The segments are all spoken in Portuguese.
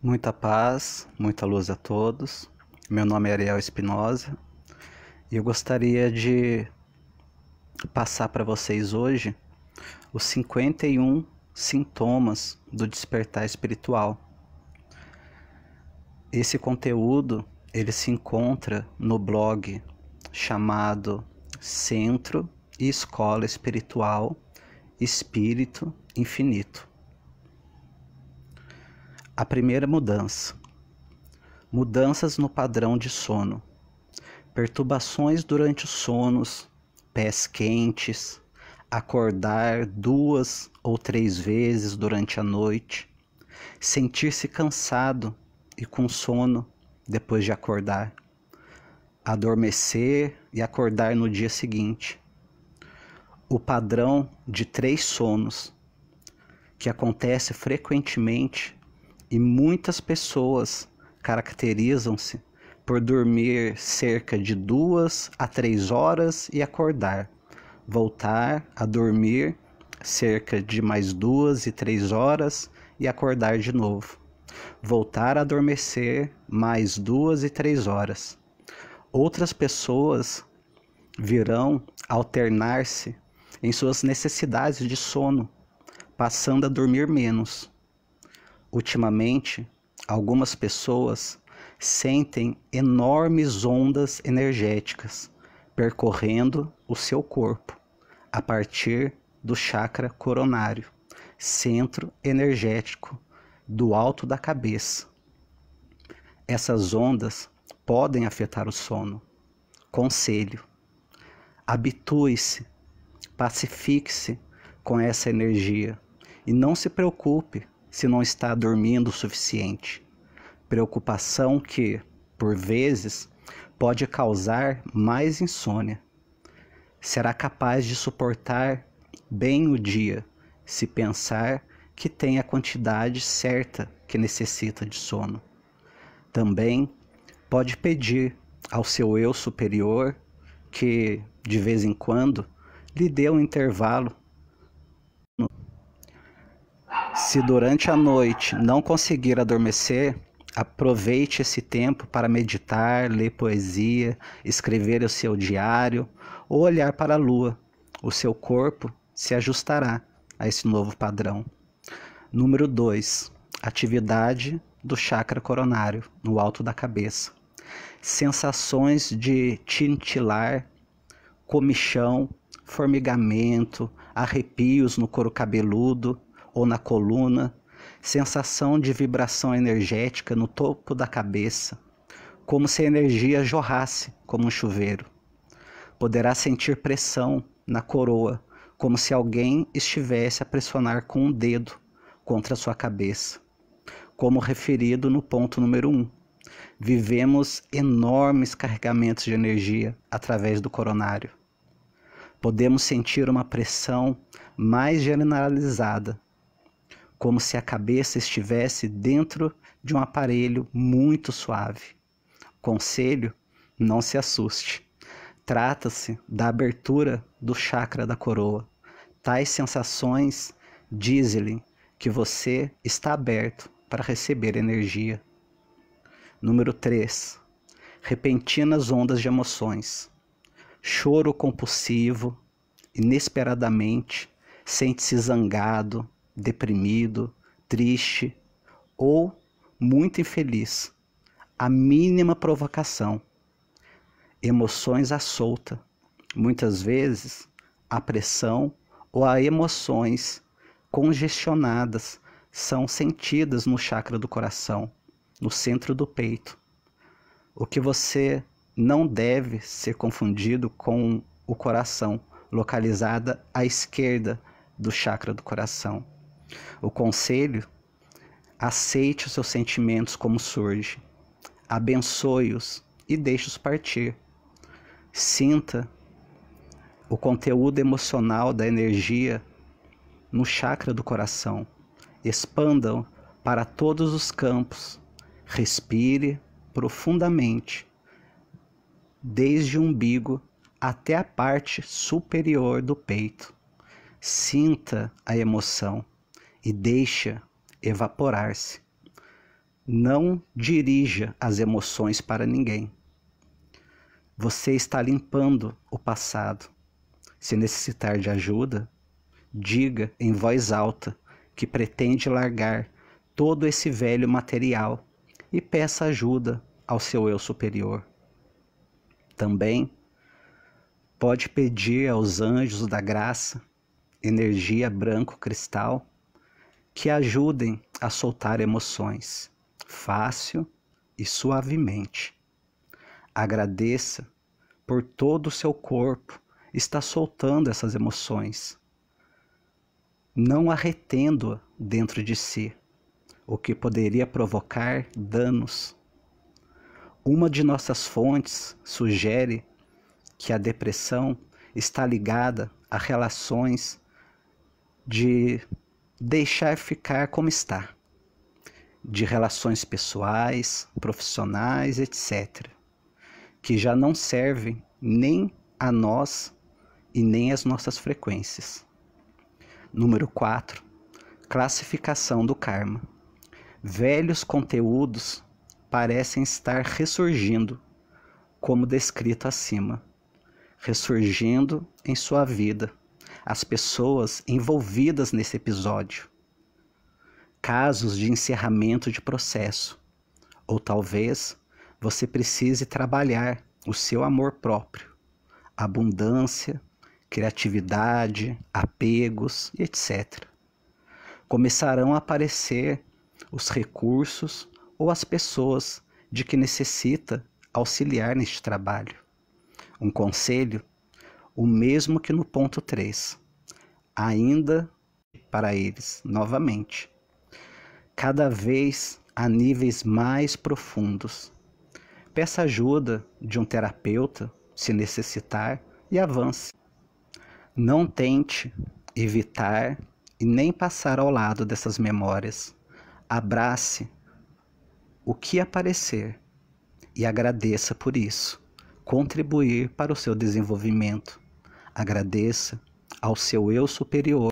Muita paz, muita luz a todos. Meu nome é Ariel Espinosa e eu gostaria de passar para vocês hoje os 51 sintomas do despertar espiritual. Esse conteúdo ele se encontra no blog chamado Centro e Escola Espiritual Espírito Infinito. A primeira mudança. Mudanças no padrão de sono. Perturbações durante os sonos, pés quentes, acordar 2 ou 3 vezes durante a noite, sentir-se cansado e com sono depois de acordar, adormecer e acordar no dia seguinte. O padrão de 3 sonos, que acontece frequentemente e muitas pessoas caracterizam-se por dormir cerca de 2 a 3 horas e acordar, voltar a dormir cerca de mais 2 e 3 horas e acordar de novo, voltar a adormecer mais 2 e 3 horas. Outras pessoas virão alternar-se em suas necessidades de sono, passando a dormir menos. Ultimamente, algumas pessoas sentem enormes ondas energéticas percorrendo o seu corpo a partir do chakra coronário, centro energético do alto da cabeça. Essas ondas podem afetar o sono. Conselho: habitue-se, pacifique-se com essa energia e não se preocupe se não está dormindo o suficiente. Preocupação que, por vezes, pode causar mais insônia. Será capaz de suportar bem o dia se pensar que tem a quantidade certa que necessita de sono. Também pode pedir ao seu eu superior que, de vez em quando, lhe dê um intervalo. Se durante a noite não conseguir adormecer, aproveite esse tempo para meditar, ler poesia, escrever o seu diário ou olhar para a lua. O seu corpo se ajustará a esse novo padrão. Número 2. Atividade do chakra coronário, no alto da cabeça. Sensações de tintilar, comichão, formigamento, arrepios no couro cabeludo ou na coluna, sensação de vibração energética no topo da cabeça, como se a energia jorrasse como um chuveiro. Poderá sentir pressão na coroa, como se alguém estivesse a pressionar com um dedo contra sua cabeça. Como referido no ponto número 1, vivemos enormes carregamentos de energia através do coronário. Podemos sentir uma pressão mais generalizada, como se a cabeça estivesse dentro de um aparelho muito suave. Conselho: não se assuste. Trata-se da abertura do chakra da coroa. Tais sensações dizem-lhe que você está aberto para receber energia. Número 3. Repentinas ondas de emoções. Choro compulsivo, inesperadamente, sente-se zangado, deprimido, triste ou muito infeliz. A mínima provocação. Emoções à solta. Muitas vezes, a pressão ou as emoções congestionadas são sentidas no chakra do coração, no centro do peito. O que você não deve ser confundido com o coração, localizada à esquerda do chakra do coração. O conselho: aceite os seus sentimentos como surge, abençoe-os e deixe-os partir. Sinta o conteúdo emocional da energia no chakra do coração. Expanda-o para todos os campos. Respire profundamente, desde o umbigo até a parte superior do peito. Sinta a emoção e deixa evaporar-se. Não dirija as emoções para ninguém. Você está limpando o passado. Se necessitar de ajuda, diga em voz alta que pretende largar todo esse velho material e peça ajuda ao seu eu superior. Também pode pedir aos anjos da graça, energia branco cristal, que ajudem a soltar emoções, fácil e suavemente. Agradeça por todo o seu corpo estar soltando essas emoções, não a retendo dentro de si, o que poderia provocar danos. Uma de nossas fontes sugere que a depressão está ligada a relações de deixar ficar como está, de relações pessoais, profissionais, etc., que já não servem nem a nós e nem as nossas frequências. Número 4. Classificação do karma. Velhos conteúdos parecem estar ressurgindo, como descrito acima, ressurgindo em sua vida, as pessoas envolvidas nesse episódio, casos de encerramento de processo, ou talvez você precise trabalhar o seu amor próprio, abundância, criatividade, apegos, etc. Começarão a aparecer os recursos ou as pessoas de que necessita auxiliar neste trabalho. Um conselho, o mesmo que no ponto 3, ainda para eles, novamente, cada vez a níveis mais profundos. Peça ajuda de um terapeuta, se necessitar, e avance. Não tente evitar e nem passar ao lado dessas memórias. Abrace o que aparecer e agradeça por isso. Contribuir para o seu desenvolvimento. Agradeça ao seu eu superior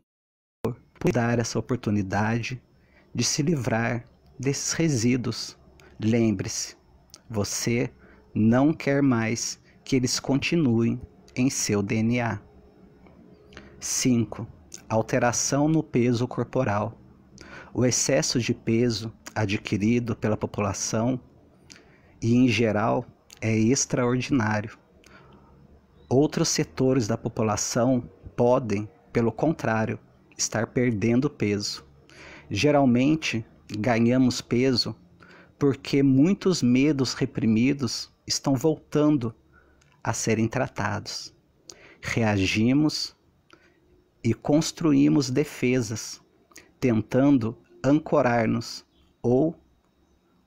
por dar essa oportunidade de se livrar desses resíduos. Lembre-se, você não quer mais que eles continuem em seu DNA. 5. Alteração no peso corporal. O excesso de peso adquirido pela população e, em geral, é extraordinário. Outros setores da população podem, pelo contrário, estar perdendo peso. Geralmente, ganhamos peso porque muitos medos reprimidos estão voltando a serem tratados. Reagimos e construímos defesas, tentando ancorar-nos ou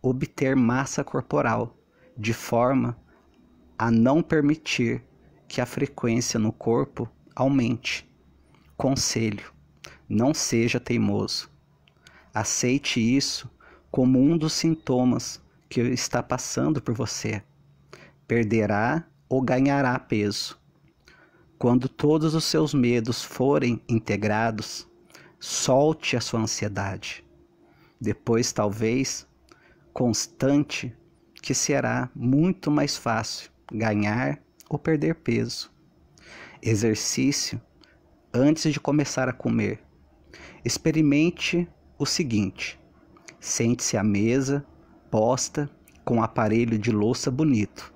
obter massa corporal, de forma a não permitir que a frequência no corpo aumente. Conselho: não seja teimoso. Aceite isso como um dos sintomas que está passando por você. Perderá ou ganhará peso. Quando todos os seus medos forem integrados, solte a sua ansiedade. Depois, talvez, constante, que será muito mais fácil ganhar ou perder peso. Exercício antes de começar a comer. Experimente o seguinte: sente-se à mesa, posta, com um aparelho de louça bonito.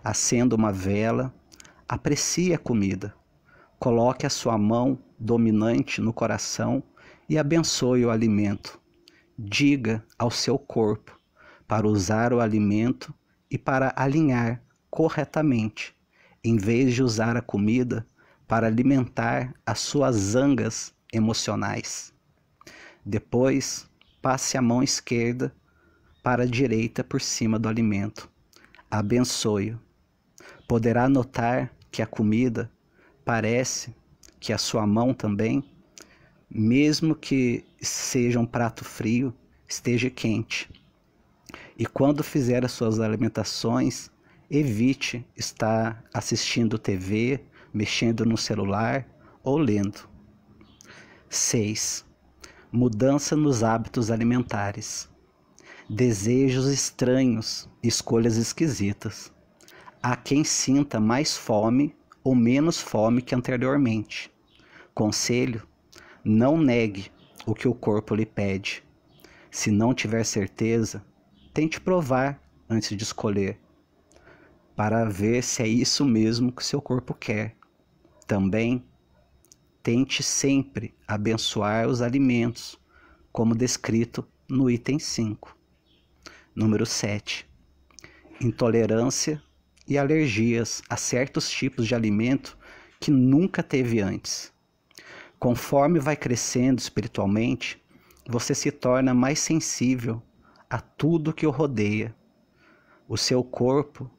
Acenda uma vela, aprecie a comida. Coloque a sua mão dominante no coração e abençoe o alimento. Diga ao seu corpo para usar o alimento e para alinhar corretamente, em vez de usar a comida para alimentar as suas zangas emocionais. Depois, passe a mão esquerda para a direita por cima do alimento. Abençoe-o. Poderá notar que a comida parece que a sua mão também, mesmo que seja um prato frio, esteja quente. E quando fizer as suas alimentações, evite estar assistindo TV, mexendo no celular ou lendo. 6. Mudança nos hábitos alimentares. desejos estranhos, escolhas esquisitas. Há quem sinta mais fome ou menos fome que anteriormente. Conselho: não negue o que o corpo lhe pede. Se não tiver certeza, tente provar antes de escolher, para ver se é isso mesmo que seu corpo quer. Também tente sempre abençoar os alimentos, como descrito no item 5. Número 7. Intolerância e alergias a certos tipos de alimento que nunca teve antes. Conforme vai crescendo espiritualmente, você se torna mais sensível a tudo que o rodeia. O seu corpo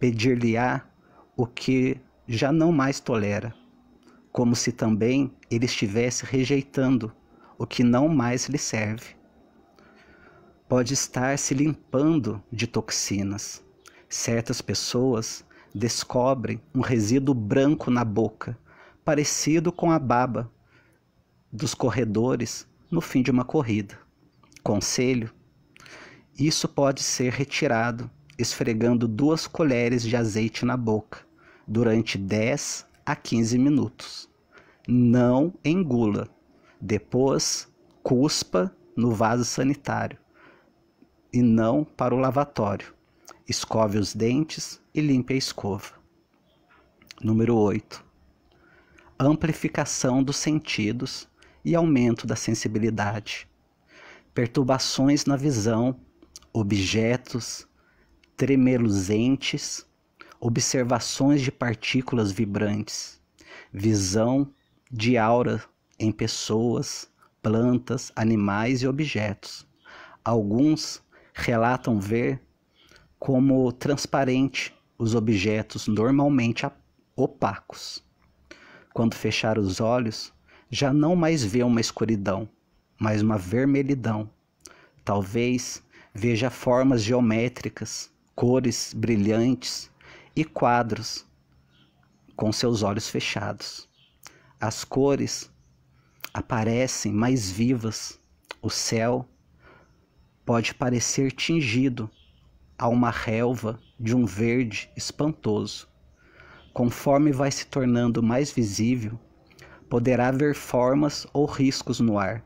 pedir-lhe-á o que já não mais tolera, como se também ele estivesse rejeitando o que não mais lhe serve. Pode estar se limpando de toxinas. Certas pessoas descobrem um resíduo branco na boca, parecido com a baba dos corredores no fim de uma corrida. Conselho: isso pode ser retirado esfregando 2 colheres de azeite na boca durante 10 a 15 minutos. Não engula. Depois, cuspa no vaso sanitário e não para o lavatório. Escove os dentes e limpe a escova. Número 8. Amplificação dos sentidos e aumento da sensibilidade. Perturbações na visão, objetos tremeluzentes, observações de partículas vibrantes, visão de aura em pessoas, plantas, animais e objetos. Alguns relatam ver como transparente os objetos normalmente opacos. Quando fechar os olhos, já não mais vê uma escuridão, mas uma vermelhidão. Talvez veja formas geométricas, cores brilhantes e quadros com seus olhos fechados. As cores aparecem mais vivas. O céu pode parecer tingido a uma relva de um verde espantoso. Conforme vai se tornando mais visível, poderá ver formas ou riscos no ar,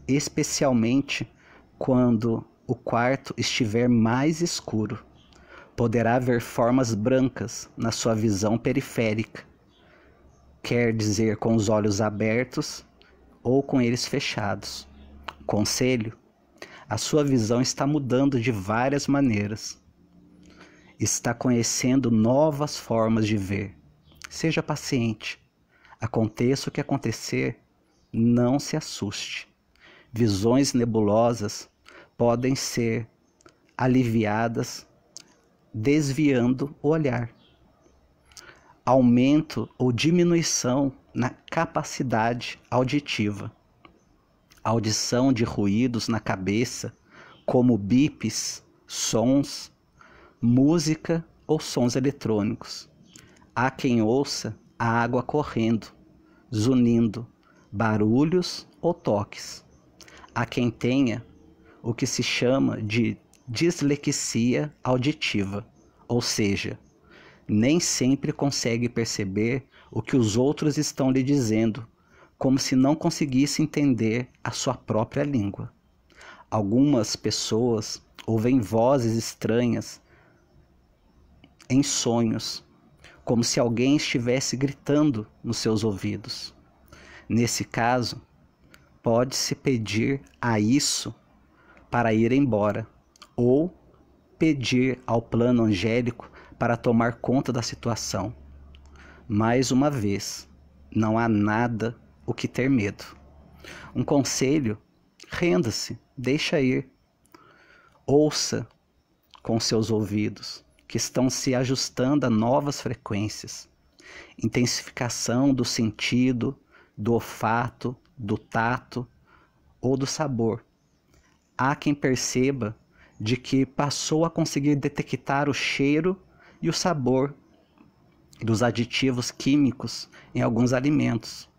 especialmente quando o quarto estiver mais escuro. Poderá ver formas brancas na sua visão periférica, quer dizer com os olhos abertos ou com eles fechados. Conselho: a sua visão está mudando de várias maneiras. Está conhecendo novas formas de ver. Seja paciente. Aconteça o que acontecer, não se assuste. Visões nebulosas podem ser aliviadas desviando o olhar. Aumento ou diminuição na capacidade auditiva. Audição de ruídos na cabeça, como bips, sons, música ou sons eletrônicos. Há quem ouça a água correndo, zunindo, barulhos ou toques. Há quem tenha o que se chama de dislexia auditiva, ou seja, nem sempre consegue perceber o que os outros estão lhe dizendo, como se não conseguisse entender a sua própria língua. Algumas pessoas ouvem vozes estranhas em sonhos, como se alguém estivesse gritando nos seus ouvidos. Nesse caso, pode-se pedir a isso para ir embora, ou pedir ao plano angélico para tomar conta da situação. Mais uma vez, não há nada o que ter medo. Um conselho: renda-se, deixa ir. Ouça com seus ouvidos, que estão se ajustando a novas frequências. Intensificação do sentido, do olfato, do tato ou do sabor. Há quem perceba de que passou a conseguir detectar o cheiro e o sabor dos aditivos químicos em alguns alimentos,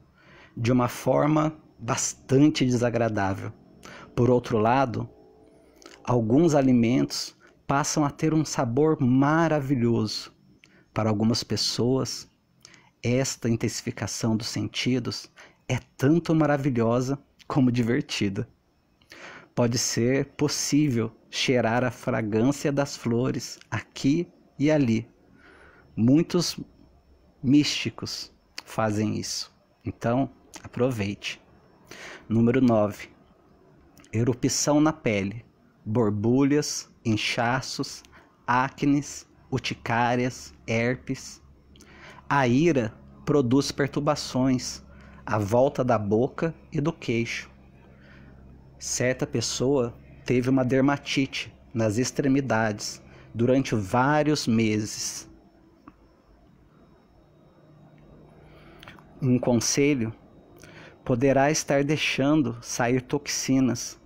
de uma forma bastante desagradável. Por outro lado, Alguns alimentos passam a ter um sabor maravilhoso. Para algumas pessoas, esta intensificação dos sentidos é tanto maravilhosa como divertida. Pode ser possível cheirar a fragrância das flores aqui e ali. Muitos místicos fazem isso. Então, aproveite. Número 9. Erupção na pele. Borbulhas, inchaços, acnes, urticárias, herpes. A ira produz perturbações à volta da boca e do queixo. Certa pessoa teve uma dermatite nas extremidades durante vários meses. Um conselho: poderá estar deixando sair toxinas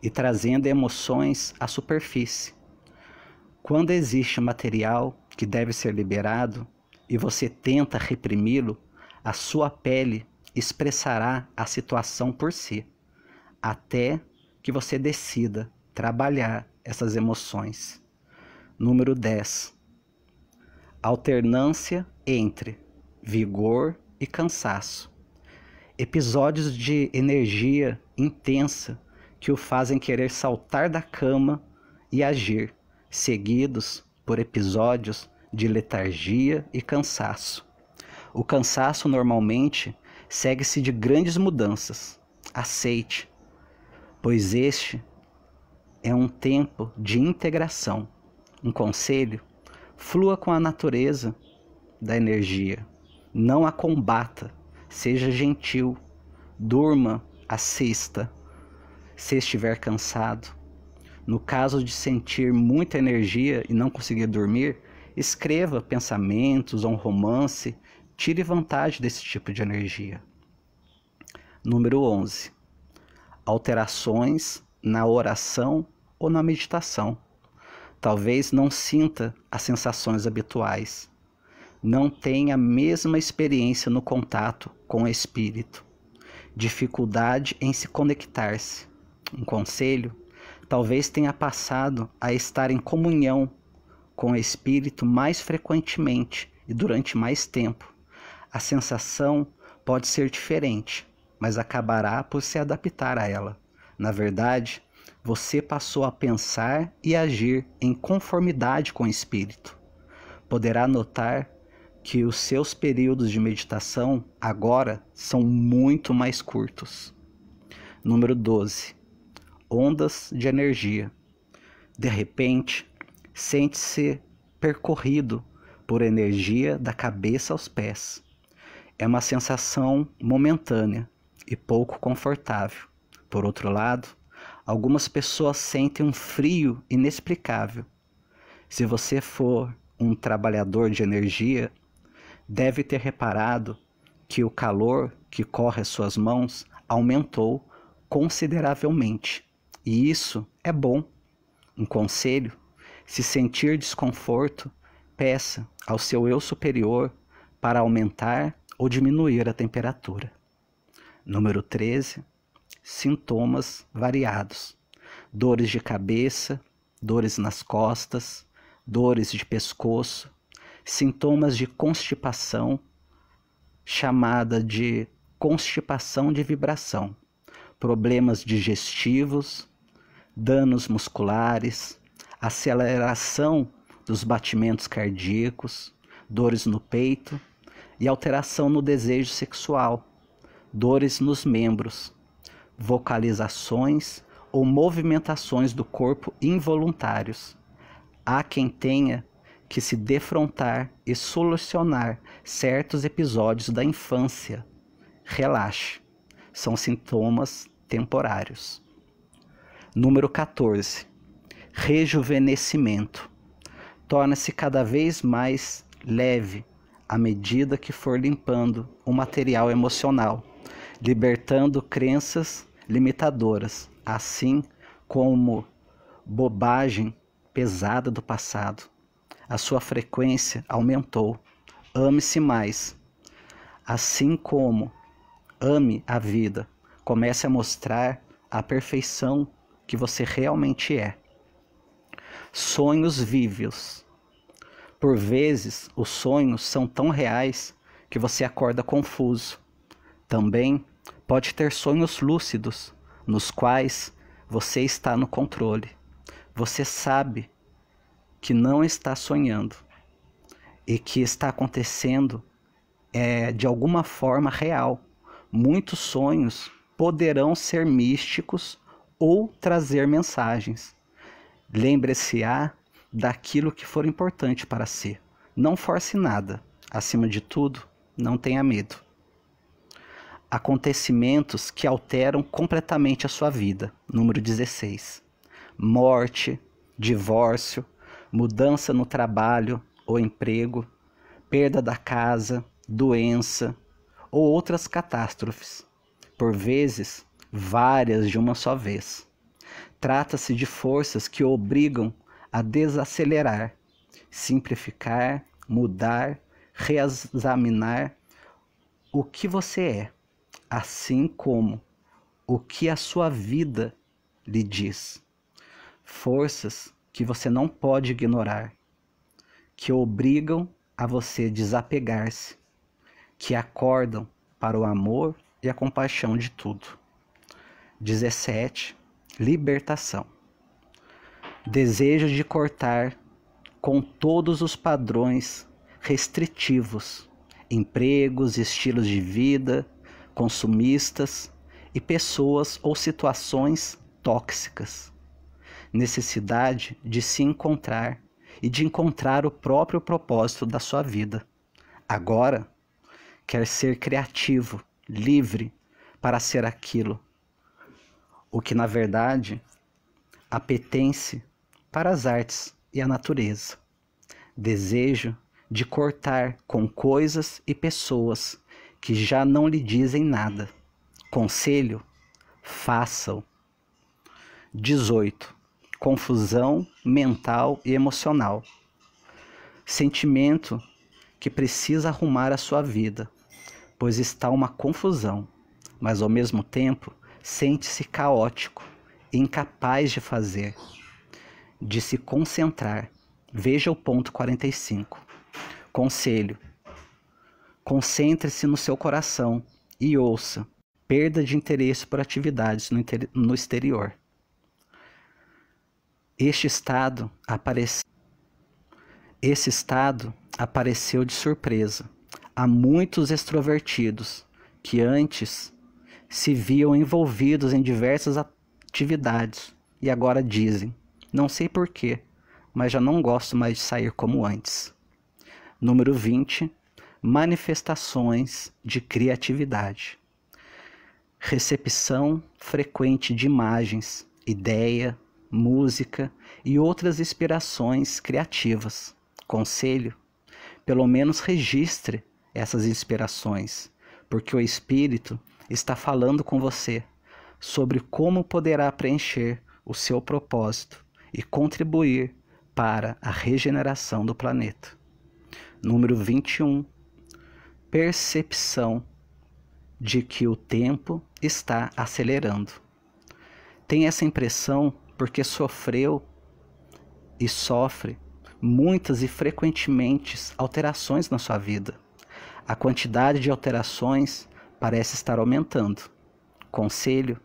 e trazendo emoções à superfície. Quando existe material que deve ser liberado e você tenta reprimi-lo, a sua pele expressará a situação por si, até que você decida trabalhar essas emoções. Número 10. Alternância entre vigor e cansaço. Episódios de energia intensa que o fazem querer saltar da cama e agir, seguidos por episódios de letargia e cansaço. O cansaço normalmente segue-se de grandes mudanças. Aceite, pois este é um tempo de integração. Um conselho: flua com a natureza da energia. Não a combata. Seja gentil. Durma, assista. Se estiver cansado. No caso de sentir muita energia e não conseguir dormir, escreva pensamentos ou um romance. Tire vantagem desse tipo de energia. Número 11. Alterações na oração ou na meditação. Talvez não sinta as sensações habituais. Não tenha a mesma experiência no contato com o espírito. Dificuldade em se conectar-se. Um conselho: talvez tenha passado a estar em comunhão com o espírito mais frequentemente e durante mais tempo. A sensação pode ser diferente, mas acabará por se adaptar a ela. Na verdade, você passou a pensar e agir em conformidade com o espírito. Poderá notar que os seus períodos de meditação agora são muito mais curtos. Número 12. Ondas de energia. De repente, sente-se percorrido por energia da cabeça aos pés. É uma sensação momentânea e pouco confortável. Por outro lado, algumas pessoas sentem um frio inexplicável. Se você for um trabalhador de energia, deve ter reparado que o calor que corre às suas mãos aumentou consideravelmente. E isso é bom. Um conselho: se sentir desconforto, peça ao seu eu superior para aumentar ou diminuir a temperatura. Número 13. Sintomas variados. Dores de cabeça, dores nas costas, dores de pescoço, sintomas de constipação, chamada de constipação de vibração, problemas digestivos, danos musculares, aceleração dos batimentos cardíacos, dores no peito e alteração no desejo sexual, dores nos membros, vocalizações ou movimentações do corpo involuntários. Há quem tenha que se defrontar e solucionar certos episódios da infância. Relaxe, são sintomas temporários. Número 14. Rejuvenescimento. Torna-se cada vez mais leve à medida que for limpando o material emocional, libertando crenças limitadoras, assim como bobagem pesada do passado. A sua frequência aumentou. Ame-se mais. Assim como ame a vida, comece a mostrar a perfeição que você realmente é. sonhos vívios. Por vezes, os sonhos são tão reais que você acorda confuso. Também pode ter sonhos lúcidos, nos quais você está no controle. Você sabe que não está sonhando e que está acontecendo de alguma forma real. Muitos sonhos poderão ser místicos ou trazer mensagens. Lembre-se-á daquilo que for importante para si. Não force nada. Acima de tudo, não tenha medo. Acontecimentos que alteram completamente a sua vida. Número 16. Morte, divórcio, mudança no trabalho ou emprego, perda da casa, doença ou outras catástrofes. Por vezes, várias de uma só vez. Trata-se de forças que o obrigam a desacelerar, simplificar, mudar, reexaminar o que você é, assim como o que a sua vida lhe diz. Forças que você não pode ignorar, que obrigam a você desapegar-se, que acordam para o amor e a compaixão de tudo. 17. Libertação. Desejo de cortar com todos os padrões restritivos, empregos, estilos de vida, consumistas e pessoas ou situações tóxicas. Necessidade de se encontrar e de encontrar o próprio propósito da sua vida. Agora, quer ser criativo, livre para ser aquilo, o que na verdade apetece para as artes e a natureza. Desejo de cortar com coisas e pessoas que já não lhe dizem nada. Conselho: faça-o. 18. Confusão mental e emocional. Sentimento que precisa arrumar a sua vida, pois está uma confusão, mas ao mesmo tempo sente-se caótico, incapaz de fazer, de se concentrar. Veja o ponto 45. Conselho: concentre-se no seu coração e ouça. Perda de interesse por atividades no exterior. Esse estado apareceu de surpresa a muitos extrovertidos que antes se viam envolvidos em diversas atividades e agora dizem: não sei porquê, mas já não gosto mais de sair como antes. Número 20. Manifestações de criatividade. Recepção frequente de imagens, ideia, música e outras inspirações criativas. Conselho: pelo menos registre essas inspirações, porque o Espírito está falando com você sobre como poderá preencher o seu propósito e contribuir para a regeneração do planeta. Número 21. Percepção de que o tempo está acelerando. Tem essa impressão porque sofreu e sofre muitas e frequentemente alterações na sua vida. A quantidade de alterações parece estar aumentando. Conselho: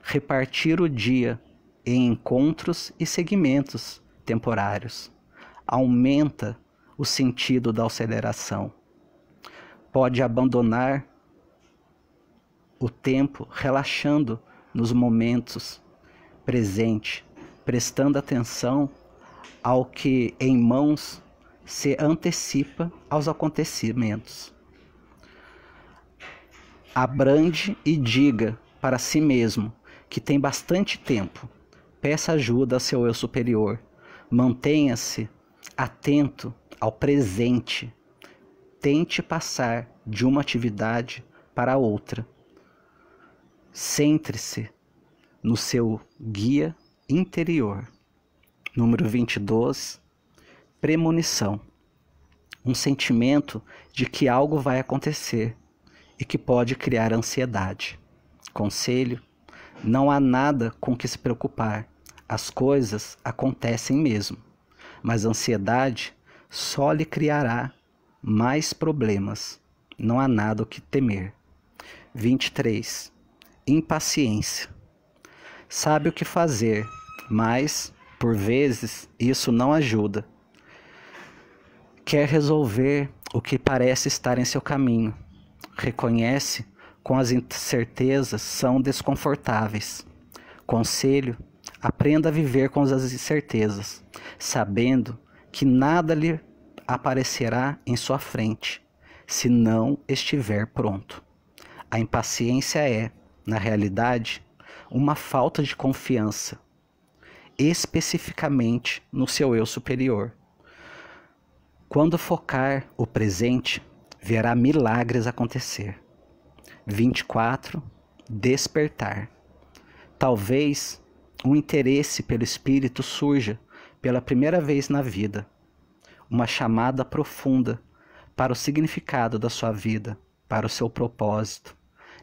repartir o dia em encontros e segmentos temporários. Aumenta o sentido da aceleração. Pode abandonar o tempo relaxando nos momentos presentes, prestando atenção ao que em mãos se antecipa aos acontecimentos. Abrande e diga para si mesmo que tem bastante tempo. Peça ajuda ao seu eu superior. Mantenha-se atento ao presente. Tente passar de uma atividade para outra. Centre-se no seu guia interior. Número 22. Premonição. Um sentimento de que algo vai acontecer e que pode criar ansiedade. Conselho: não há nada com que se preocupar. As coisas acontecem mesmo. mas a ansiedade só lhe criará mais problemas. Não há nada o que temer. 23. Impaciência. Sabe o que fazer, mas, por vezes, isso não ajuda. Quer resolver o que parece estar em seu caminho. Reconhece com as incertezas são desconfortáveis. Conselho: aprenda a viver com as incertezas, sabendo que nada lhe aparecerá em sua frente, se não estiver pronto. A impaciência é, na realidade, uma falta de confiança, especificamente no seu eu superior. Quando focar o presente, verá milagres acontecer. 24. Despertar. Talvez um interesse pelo espírito surja pela primeira vez na vida, uma chamada profunda para o significado da sua vida, para o seu propósito,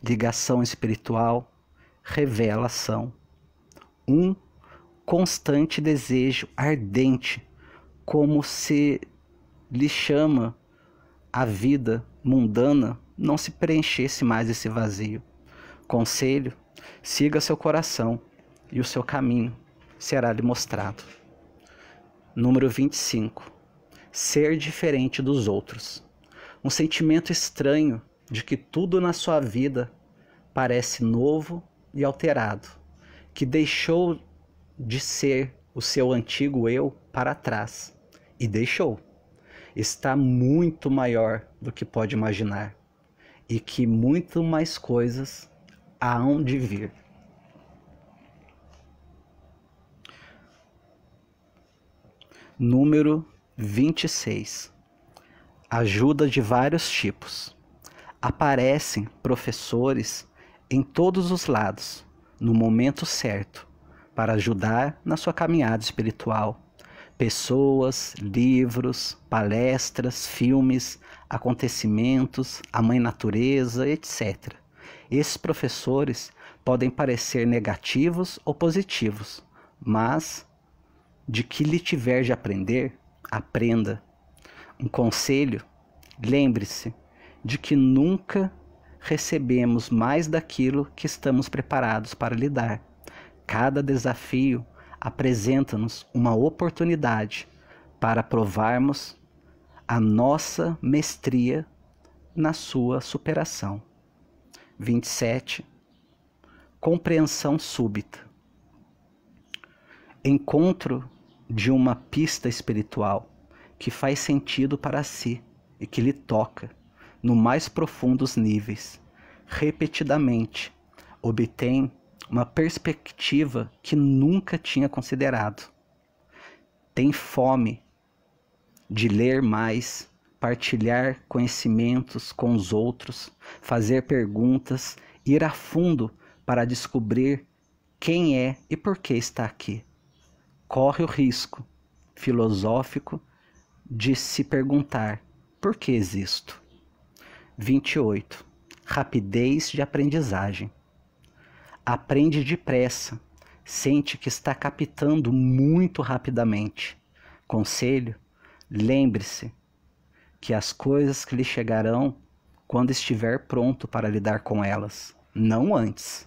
ligação espiritual, revelação. Um constante desejo ardente, como se lhe chama a vida mundana não se preenchesse mais esse vazio. Conselho: siga seu coração e o seu caminho será-lhe mostrado. Número 25. Ser diferente dos outros. Um sentimento estranho de que tudo na sua vida parece novo e alterado, que deixou de ser o seu antigo eu para trás. E deixou. Está muito maior do que pode imaginar. E que muito mais coisas hão de vir. Número 26. Ajuda de vários tipos. Aparecem professores em todos os lados, no momento certo, para ajudar na sua caminhada espiritual. Pessoas, livros, palestras, filmes, acontecimentos, a mãe natureza, etc. Esses professores podem parecer negativos ou positivos, mas de que lhe tiver de aprender, aprenda. Um conselho: lembre-se de que nunca recebemos mais daquilo que estamos preparados para lidar. Cada desafio apresenta-nos uma oportunidade para provarmos a nossa mestria na sua superação. 27. Compreensão súbita. Encontro de uma pista espiritual que faz sentido para si e que lhe toca no mais profundos níveis. Repetidamente, obtém uma perspectiva que nunca tinha considerado. Tem fome de ler mais, partilhar conhecimentos com os outros, fazer perguntas, ir a fundo para descobrir quem é e por que está aqui. Corre o risco filosófico de se perguntar: por que existo? 28. Rapidez de aprendizagem. Aprende depressa, sente que está captando muito rapidamente. Conselho: lembre-se que as coisas que lhe chegarão quando estiver pronto para lidar com elas, não antes.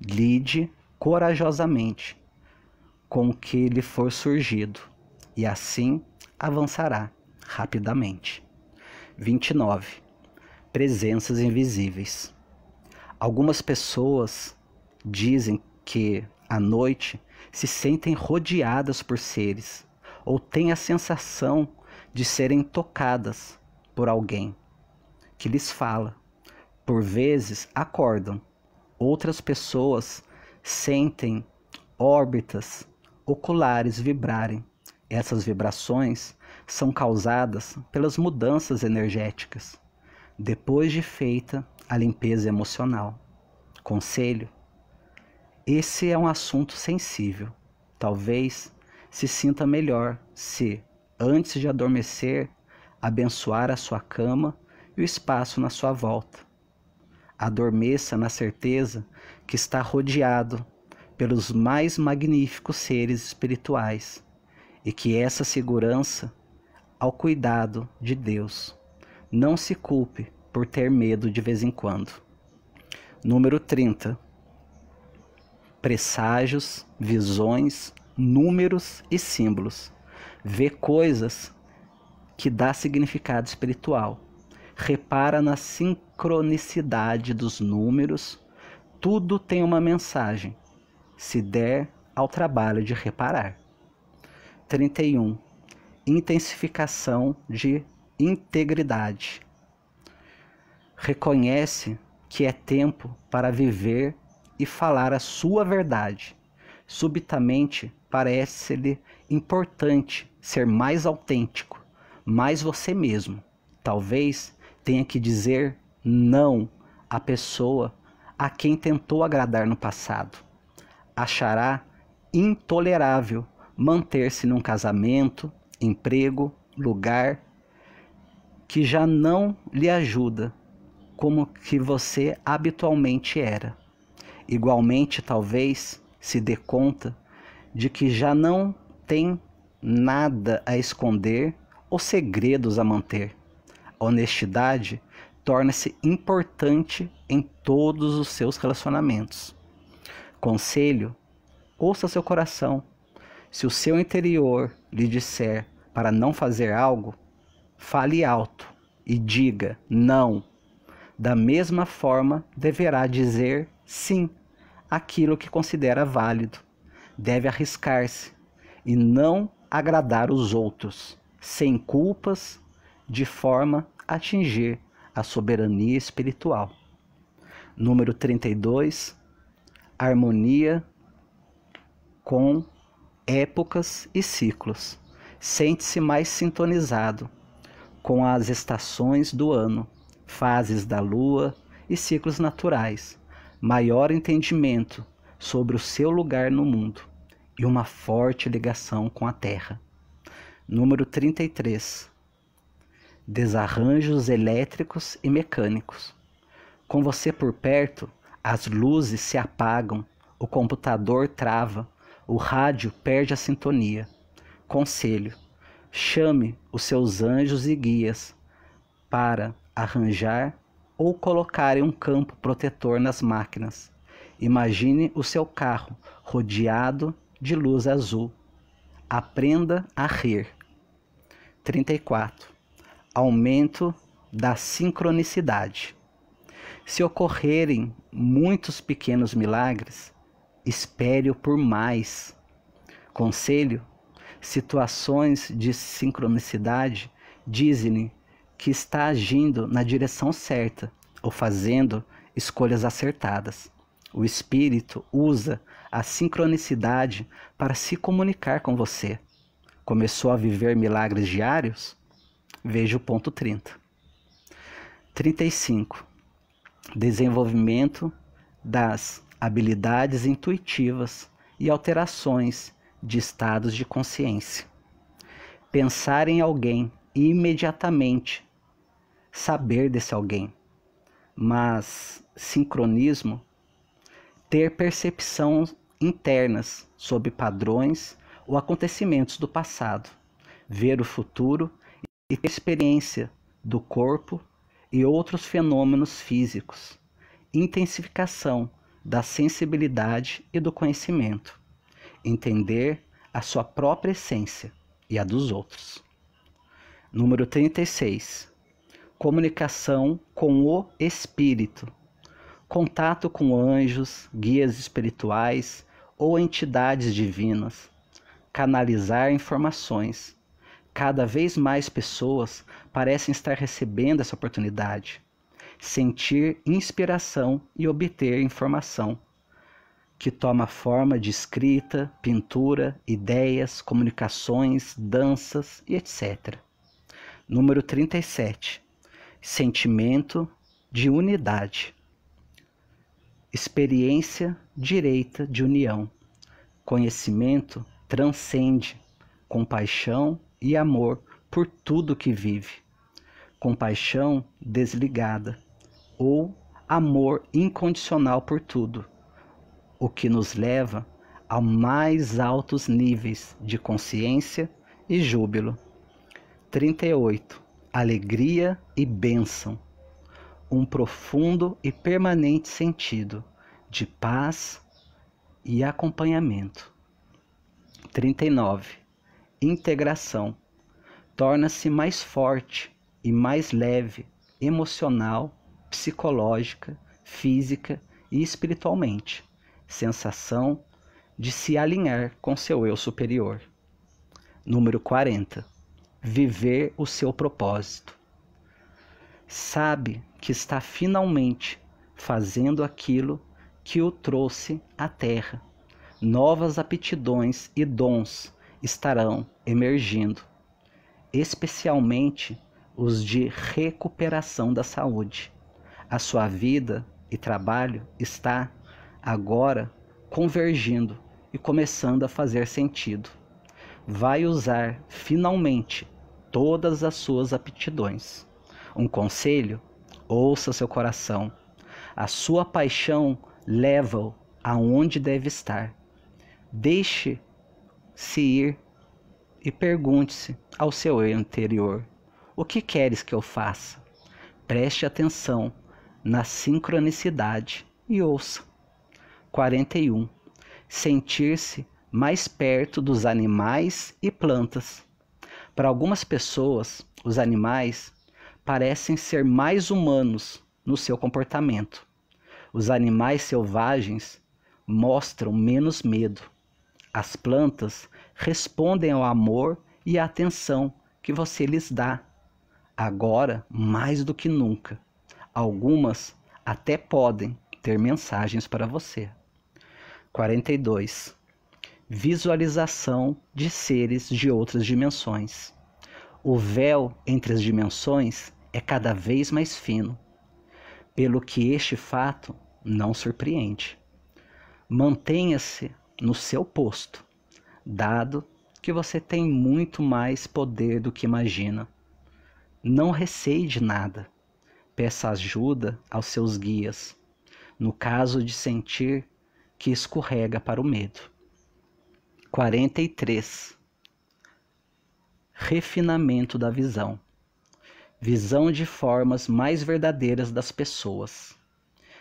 Lide corajosamente com o que lhe for surgido, e assim avançará rapidamente. 29. Presenças invisíveis. Algumas pessoas dizem que, à noite, se sentem rodeadas por seres, ou têm a sensação de serem tocadas por alguém que lhes fala. Por vezes acordam. Outras pessoas sentem órbitas oculares vibrarem. Essas vibrações são causadas pelas mudanças energéticas, depois de feita a limpeza emocional. Conselho: esse é um assunto sensível. Talvez se sinta melhor se, antes de adormecer, abençoar a sua cama e o espaço na sua volta. Adormeça na certeza que está rodeado pelos mais magníficos seres espirituais e que essa segurança ao cuidado de Deus. Não se culpe por ter medo de vez em quando. Número 30. Presságios, visões, números e símbolos. Vê coisas que dá significado espiritual. Repara na sincronicidade dos números. Tudo tem uma mensagem, se der ao trabalho de reparar. 31. Intensificação de integridade. Reconhece que é tempo para viver e falar a sua verdade. Subitamente parece-lhe importante ser mais autêntico, mais você mesmo. Talvez tenha que dizer não à pessoa a quem tentou agradar no passado. Achará intolerável manter-se num casamento, emprego, lugar que já não lhe ajuda como que você habitualmente era. Igualmente, talvez se dê conta de que já não tem nada a esconder ou segredos a manter. A honestidade torna-se importante em todos os seus relacionamentos. Conselho: ouça seu coração. Se o seu interior lhe disser para não fazer algo, fale alto e diga não. Da mesma forma, deverá dizer sim àquilo que considera válido. Deve arriscar-se e não agradar os outros, sem culpas, de forma a atingir a soberania espiritual. Número 32. Harmonia com épocas e ciclos. Sente-se mais sintonizado com as estações do ano, fases da lua e ciclos naturais. Maior entendimento sobre o seu lugar no mundo e uma forte ligação com a Terra. Número 33. Desarranjos elétricos e mecânicos. Com você por perto, as luzes se apagam, o computador trava, o rádio perde a sintonia. Conselho: chame os seus anjos e guias para arranjar ou colocar um campo protetor nas máquinas. Imagine o seu carro rodeado de luz azul. Aprenda a rir. 34. Aumento da sincronicidade. Se ocorrerem muitos pequenos milagres, espere-o por mais. Conselho: situações de sincronicidade dizem que está agindo na direção certa ou fazendo escolhas acertadas. O Espírito usa a sincronicidade para se comunicar com você. Começou a viver milagres diários? Veja o ponto 30. 35. Desenvolvimento das habilidades intuitivas e alterações de estados de consciência. Pensar em alguém e imediatamente saber desse alguém. Mas sincronismo: ter percepção internas sobre padrões ou acontecimentos do passado, ver o futuro e ter experiência do corpo e outros fenômenos físicos. Intensificação da sensibilidade e do conhecimento. Entender a sua própria essência e a dos outros. Número 36. Comunicação com o Espírito. Contato com anjos, guias espirituais ou entidades divinas. Canalizar informações. Cada vez mais pessoas parecem estar recebendo essa oportunidade. Sentir inspiração e obter informação, que toma forma de escrita, pintura, ideias, comunicações, danças e etc. Número 37. Sentimento de unidade. Experiência direita de união. Conhecimento transcende compaixão e amor por tudo que vive. Compaixão desligada ou amor incondicional por tudo, o que nos leva a mais altos níveis de consciência e júbilo. 38. Alegria e bênção. Um profundo e permanente sentido de paz e acompanhamento. 39. Integração. Torna-se mais forte e mais leve, emocional, psicológica, física e espiritualmente. Sensação de se alinhar com seu eu superior. Número 40. Viver o seu propósito. Sabe que está finalmente fazendo aquilo que o trouxe à Terra. Novas aptidões e dons estarão emergindo, especialmente os de recuperação da saúde. A sua vida e trabalho está agora convergindo e começando a fazer sentido. Vai usar finalmente todas as suas aptidões. Um conselho: ouça seu coração. A sua paixão leva-o aonde deve estar. Deixe-se ir e pergunte-se ao seu eu interior: o que queres que eu faça? Preste atenção na sincronicidade e ouça. 41. Sentir-se mais perto dos animais e plantas. Para algumas pessoas, os animais parecem ser mais humanos no seu comportamento. Os animais selvagens mostram menos medo. As plantas respondem ao amor e à atenção que você lhes dá, agora mais do que nunca. Algumas até podem ter mensagens para você. 42. Visualização de seres de outras dimensões. O véu entre as dimensões é cada vez mais fino, pelo que este fato não surpreende. Mantenha-se no seu posto, dado que você tem muito mais poder do que imagina. Não receie de nada. Peça ajuda aos seus guias, no caso de sentir que escorrega para o medo. 43. Refinamento da visão. Visão de formas mais verdadeiras das pessoas.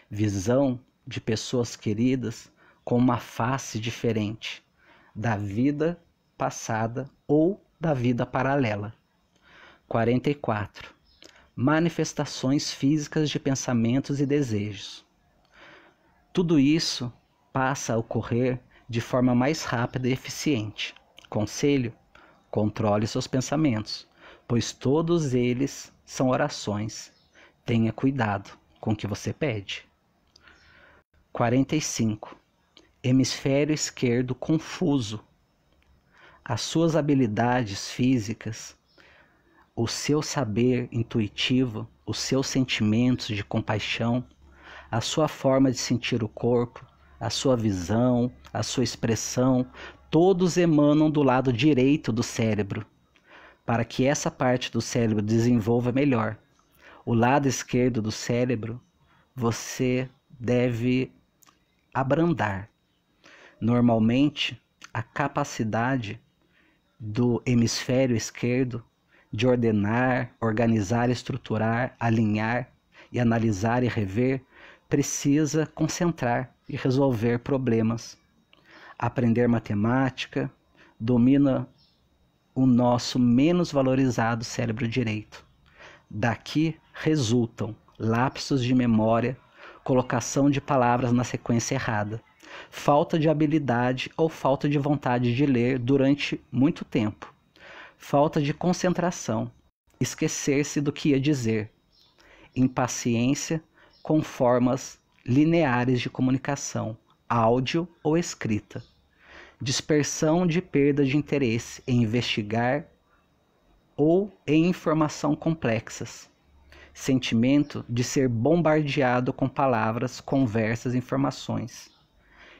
Visão de pessoas queridas com uma face diferente da vida passada ou da vida paralela. 44. Manifestações físicas de pensamentos e desejos. Tudo isso passa a ocorrer de forma mais rápida e eficiente. Conselho: controle seus pensamentos, pois todos eles são orações. Tenha cuidado com o que você pede. 45. Hemisfério esquerdo confuso. As suas habilidades físicas, o seu saber intuitivo, os seus sentimentos de compaixão, a sua forma de sentir o corpo, a sua visão, a sua expressão, todos emanam do lado direito do cérebro, para que essa parte do cérebro desenvolva melhor. O lado esquerdo do cérebro você deve abrandar. Normalmente, a capacidade do hemisfério esquerdo de ordenar, organizar, estruturar, alinhar e analisar e rever precisa concentrar e resolver problemas. Aprender matemática domina o nosso menos valorizado cérebro direito. Daqui resultam lapsos de memória, colocação de palavras na sequência errada, falta de habilidade ou falta de vontade de ler durante muito tempo, falta de concentração, esquecer-se do que ia dizer, impaciência com formas lineares de comunicação, áudio ou escrita, dispersão de perda de interesse em investigar ou em informação complexas, sentimento de ser bombardeado com palavras, conversas, informações,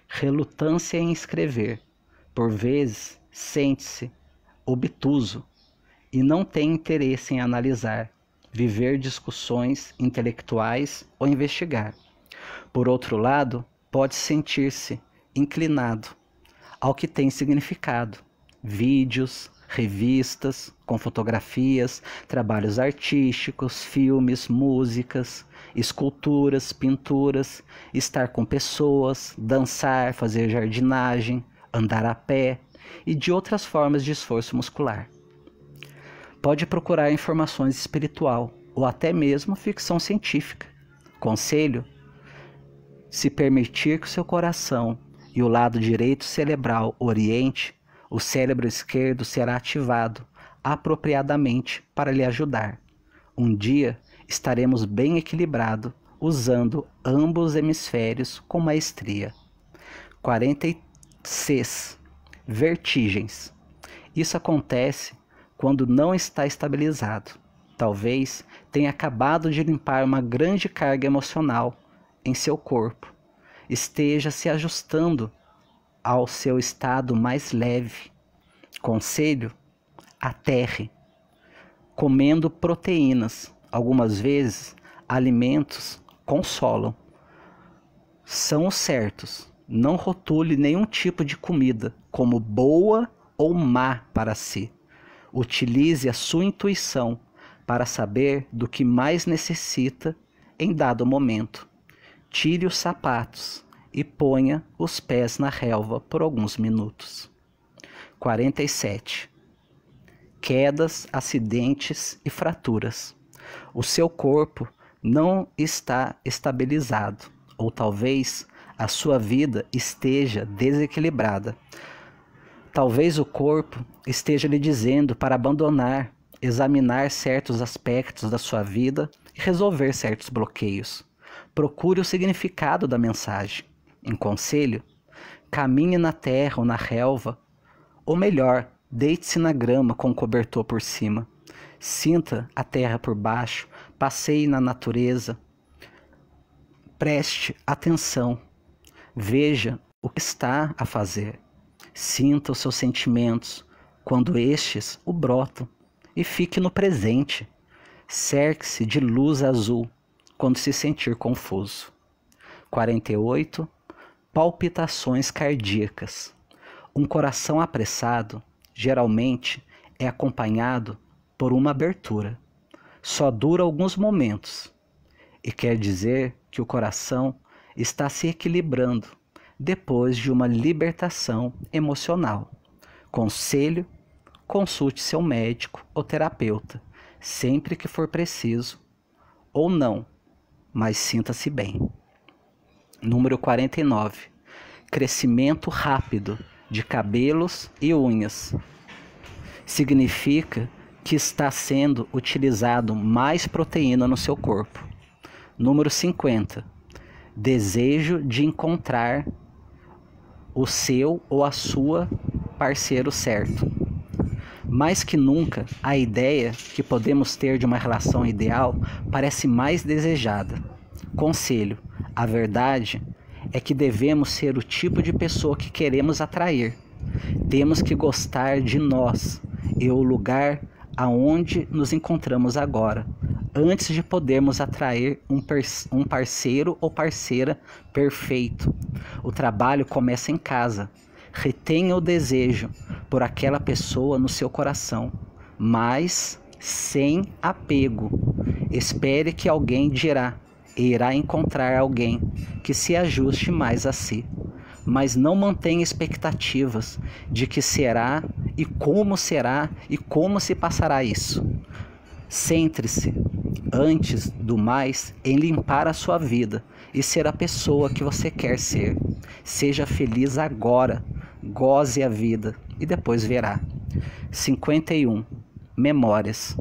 relutância em escrever, por vezes sente-se obtuso e não tem interesse em analisar, viver discussões intelectuais ou investigar. Por outro lado, pode sentir-se inclinado ao que tem significado. Vídeos, revistas com fotografias, trabalhos artísticos, filmes, músicas, esculturas, pinturas, estar com pessoas, dançar, fazer jardinagem, andar a pé e de outras formas de esforço muscular. Pode procurar informações espiritual ou até mesmo ficção científica. Conselho: se permitir que o seu coração e o lado direito cerebral oriente, o cérebro esquerdo será ativado apropriadamente para lhe ajudar. Um dia estaremos bem equilibrados, usando ambos hemisférios com maestria. 46. Vertigens. Isso acontece quando não está estabilizado. Talvez tenha acabado de limpar uma grande carga emocional em seu corpo. Esteja se ajustando ao seu estado mais leve. Conselho: aterre, comendo proteínas. Algumas vezes, alimentos consolam. São os certos. Não rotule nenhum tipo de comida como boa ou má para si. Utilize a sua intuição para saber do que mais necessita em dado momento. Tire os sapatos e ponha os pés na relva por alguns minutos. 47. Quedas, acidentes e fraturas. O seu corpo não está estabilizado, ou talvez a sua vida esteja desequilibrada. Talvez o corpo esteja lhe dizendo para abandonar, examinar certos aspectos da sua vida e resolver certos bloqueios. Procure o significado da mensagem. Em conselho: caminhe na terra ou na relva, ou melhor, deite-se na grama com o cobertor por cima. Sinta a terra por baixo, passeie na natureza. Preste atenção. Veja o que está a fazer. Sinta os seus sentimentos quando estes o brotam e fique no presente. Cerque-se de luz azul quando se sentir confuso. 48. Palpitações cardíacas. Um coração apressado geralmente é acompanhado por uma abertura. Só dura alguns momentos e quer dizer que o coração está se equilibrando depois de uma libertação emocional. Conselho: consulte seu médico ou terapeuta sempre que for preciso, ou não, mas sinta-se bem. Número 49. Crescimento rápido de cabelos e unhas. Significa que está sendo utilizado mais proteína no seu corpo. Número 50. Desejo de encontrar o seu ou a sua parceiro certo. Mais que nunca, a ideia que podemos ter de uma relação ideal parece mais desejada. Conselho: a verdade é que devemos ser o tipo de pessoa que queremos atrair. Temos que gostar de nós e o lugar aonde nos encontramos agora, antes de podermos atrair um parceiro ou parceira perfeito. O trabalho começa em casa. Retenha o desejo por aquela pessoa no seu coração, mas sem apego. Espere que alguém dirá e irá encontrar alguém que se ajuste mais a si. Mas não mantenha expectativas de que será e como se passará isso. Centre-se, antes do mais, em limpar a sua vida e ser a pessoa que você quer ser. Seja feliz agora, goze a vida e depois verá. 51. Memórias.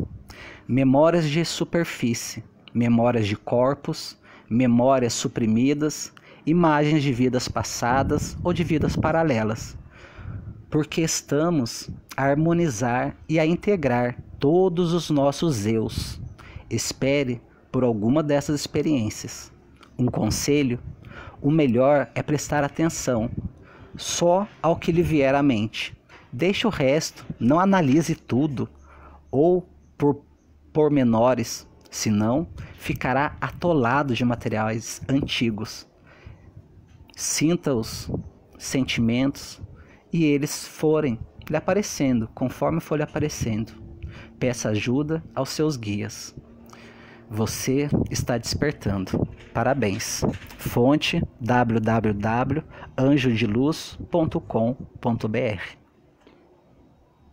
Memórias de superfície, memórias de corpos, memórias suprimidas, imagens de vidas passadas ou de vidas paralelas. Porque estamos a harmonizar e a integrar todos os nossos eus. Espere por alguma dessas experiências. Um conselho: o melhor é prestar atenção só ao que lhe vier à mente. Deixe o resto, não analise tudo ou por pormenores, senão ficará atolado de materiais antigos. Sinta os sentimentos e eles forem lhe aparecendo, conforme for lhe aparecendo. Peça ajuda aos seus guias. Você está despertando. Parabéns. Fonte www.anjodeluz.com.br